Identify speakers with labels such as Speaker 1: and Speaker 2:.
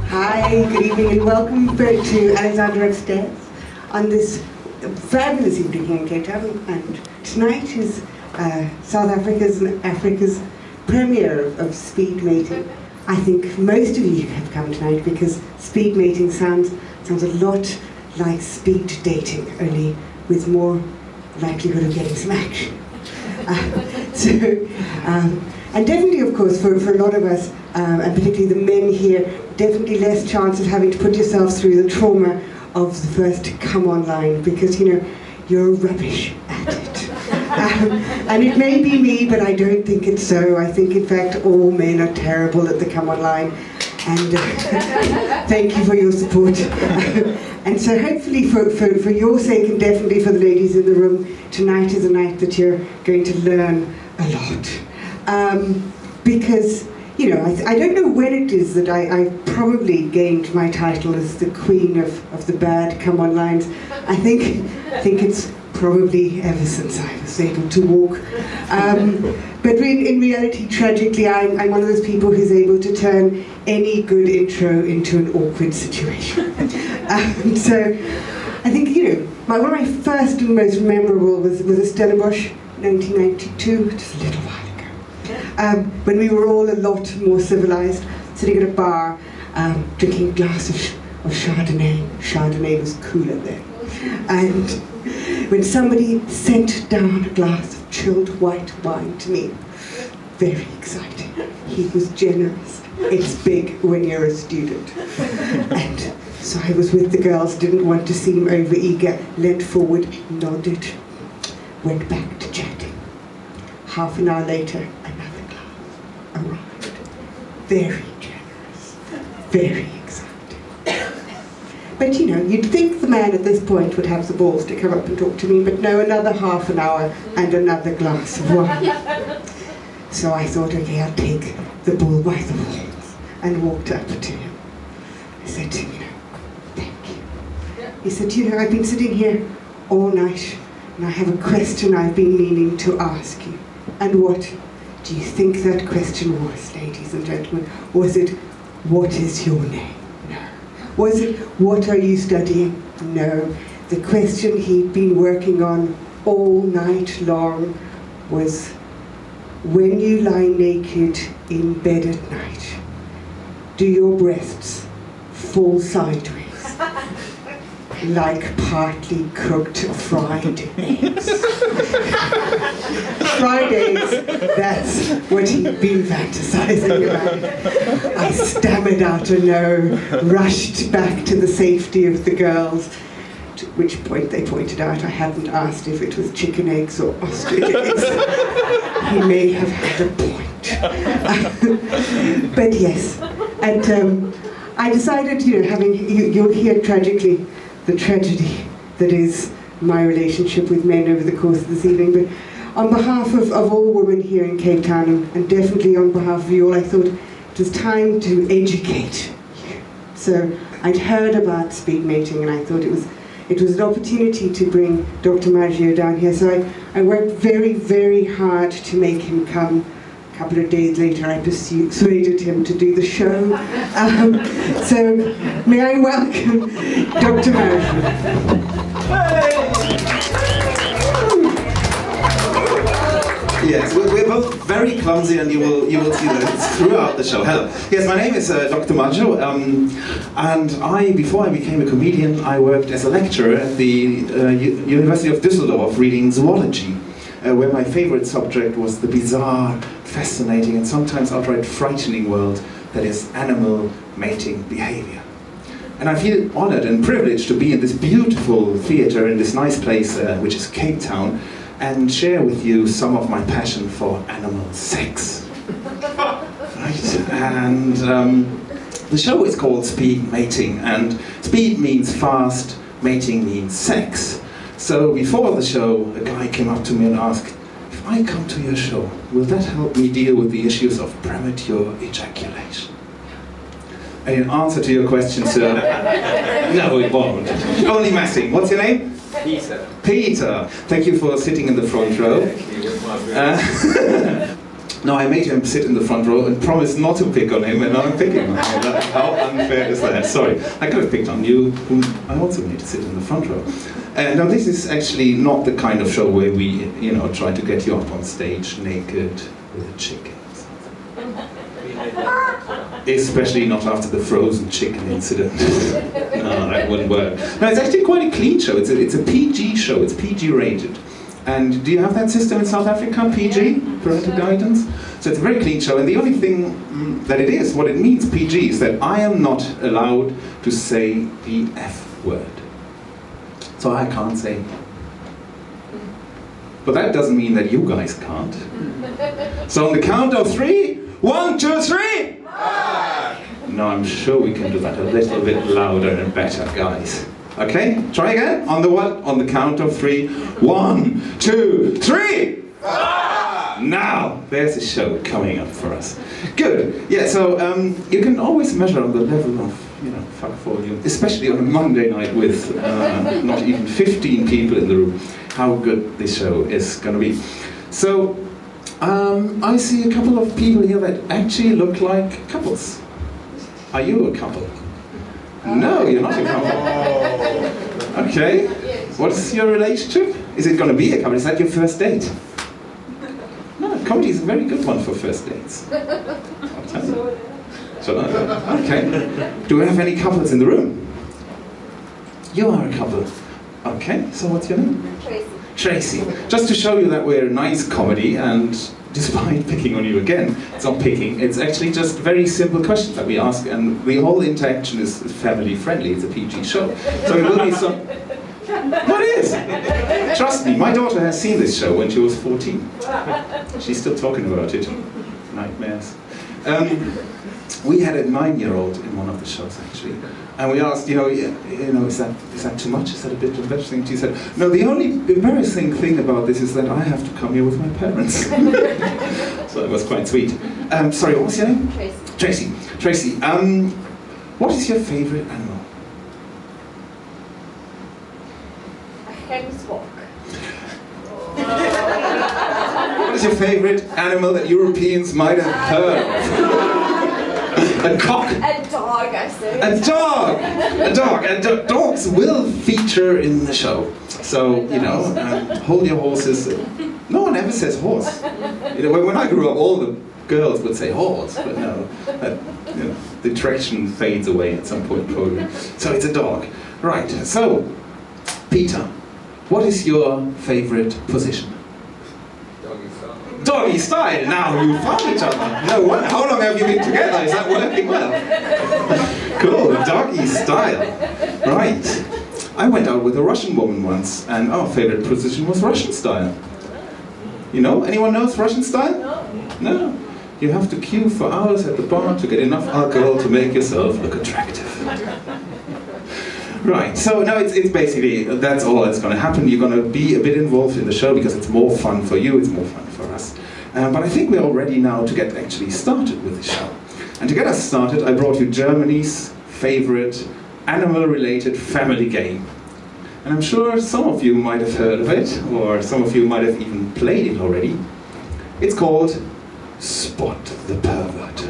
Speaker 1: Hi, good evening and welcome to Alexander Upstairs on this fabulous evening here in Cape Town. And tonight is South Africa's and Africa's premiere of speed mating. I think most of you have come tonight because speed mating sounds a lot like speed dating, only with more likelihood of getting some action. And definitely, of course, for a lot of us, and particularly the men here, definitely less chance of having to put yourself through the trauma of the first come online, because, you know, you're rubbish at it. And it may be me, but I don't think it's so. I think, in fact, all men are terrible at the come online. And thank you for your support. And so hopefully for your sake, and definitely for the ladies in the room, tonight is a night that you're going to learn a lot. Because, you know, I don't know when it is that I probably gained my title as the queen of the bad come-on-lines. I think it's probably ever since I was able to walk. But in reality, tragically, I'm one of those people who's able to turn any good intro into an awkward situation. So I think, you know, one of my first and most memorable was a Stellenbosch, 1992, just a little while ago, when we were all a lot more civilized, sitting at a bar, drinking a glass of Chardonnay. Chardonnay was cooler then. And when somebody sent down a glass of chilled white wine to me, very exciting. He was generous. It's big when you're a student. And so I was with the girls, didn't want to seem over-eager, leant forward, nodded, went back to chatting. Half an hour later, another glass arrived. Very generous, very exciting. But you know, you'd think the man at this point would have the balls to come up and talk to me, but no, another half an hour and another glass of wine. So I thought, okay, I'll take the bull by the horns, and walked up to him. I said to him, you know, thank you. He said, you know, I've been sitting here all night, and I have a question I've been meaning to ask you. And what do you think that question was, ladies and gentlemen? Was it, what is your name? No. Was it, what are you studying? No. The question he'd been working on all night long was, when you lie naked in bed at night, do your breasts fall sideways like partly cooked fried eggs? Fried eggs, that's what he'd been fantasizing about. I stammered out a no, rushed back to the safety of the girls, at which point they pointed out I hadn't asked if it was chicken eggs or ostrich eggs. He may have had a point. But yes, and I decided, you know, you'll hear tragically the tragedy that is my relationship with men over the course of this evening, but on behalf of all women here in Cape Town, and definitely on behalf of you all, I thought it was time to educate you. So I'd heard about speed mating, and I thought it was an opportunity to bring Dr. Maggio down here. So I worked very, very hard to make him come. A couple of days later, I persuaded him to do the show. So may I welcome Dr. Maggio.
Speaker 2: Yes, we're both very clumsy, and you will see that throughout the show. Hello. Yes, my name is Dr. Maggio, and before I became a comedian, I worked as a lecturer at the University of Düsseldorf reading zoology, where my favorite subject was the bizarre, fascinating, and sometimes outright frightening world that is animal mating behavior. And I feel honored and privileged to be in this beautiful theater in this nice place, which is Cape Town, and share with you some of my passion for animal sex. Right? And the show is called Speed Mating, and speed means fast, mating means sex. So before the show, a guy came up to me and asked, if I come to your show, will that help me deal with the issues of premature ejaculation? And in answer to your question, sir, no, it won't. Only messing. What's your name?
Speaker 3: Peter.
Speaker 2: Peter. Thank you for sitting in the front row. No, I made him sit in the front row and promised not to pick on him, and now I'm picking on him. How unfair is that? Sorry, I could have picked on you, whom I also made to sit in the front row. Now, this is actually not the kind of show where we, try to get you up on stage naked with a chicken. Especially not after the frozen chicken incident. No, that wouldn't work. No, it's actually quite a clean show. It's a PG show. It's PG rated. And do you have that system in South Africa, PG, parental guidance? So it's a very clean show, and the only thing that it is, what it means, PG, is that I am not allowed to say the F word. So I can't say. But that doesn't mean that you guys can't. So on the count of 3, 1, 2, 3! No, I'm sure we can do that a little bit louder and better, guys. Okay, try again. On the what? On the count of 3. 1, 2, 3! Now, there's a show coming up for us. Good. Yeah, so you can always measure on the level of, fuck volume, especially on a Monday night with not even 15 people in the room, how good this show is going to be. So, I see a couple of people here that actually look like couples. Are you a couple? No, you're not a couple. Okay. What's your relationship? Is it going to be a couple? Is that your first date? No, comedy is a very good one for first dates. I'll tell you. So, okay. Do we have any couples in the room? You are a couple. Okay, so what's your name?
Speaker 3: Tracy.
Speaker 2: Tracy. Just to show you that we're a nice comedy, and despite picking on you again, it's not picking, it's actually just very simple questions that we ask, and the whole interaction is family friendly. It's a PG show. So it will be some... What is? Trust me, my daughter has seen this show when she was 14. She's still talking about it. Nightmares. We had a 9-year-old in one of the shows, actually, and we asked, is that too much? Is that a bit embarrassing? She said, no, the only embarrassing thing about this is that I have to come here with my parents. So it was quite sweet. Sorry, what was your name?
Speaker 3: Tracy.
Speaker 2: Tracy, what is your favourite animal?
Speaker 3: A hen's walk.
Speaker 2: What is your favourite animal that Europeans might have heard of? A cock.
Speaker 3: A dog, I say.
Speaker 2: A dog! A dog! And dogs will feature in the show. So, hold your horses. No one ever says horse. When I grew up, all the girls would say horse, but no. The attraction fades away at some point, probably. So it's a dog. Right, so, Peter, what is your favourite position? Doggy style. Now you found each other. No, what? How long have you been together? Is that working well? Cool, doggy style. Right. I went out with a Russian woman once, and our favorite position was Russian style. Anyone knows Russian style? No. You have to queue for hours at the bar to get enough alcohol to make yourself look attractive. Right, so now it's basically, that's all that's going to happen. You're going to be a bit involved in the show because it's more fun for you, it's more fun for us. But I think we're all ready now to get actually started with the show. And to get us started, I brought you Germany's favorite animal-related family game. And I'm sure some of you might have heard of it, or some of you might have even played it already. It's called Spot the Pervert.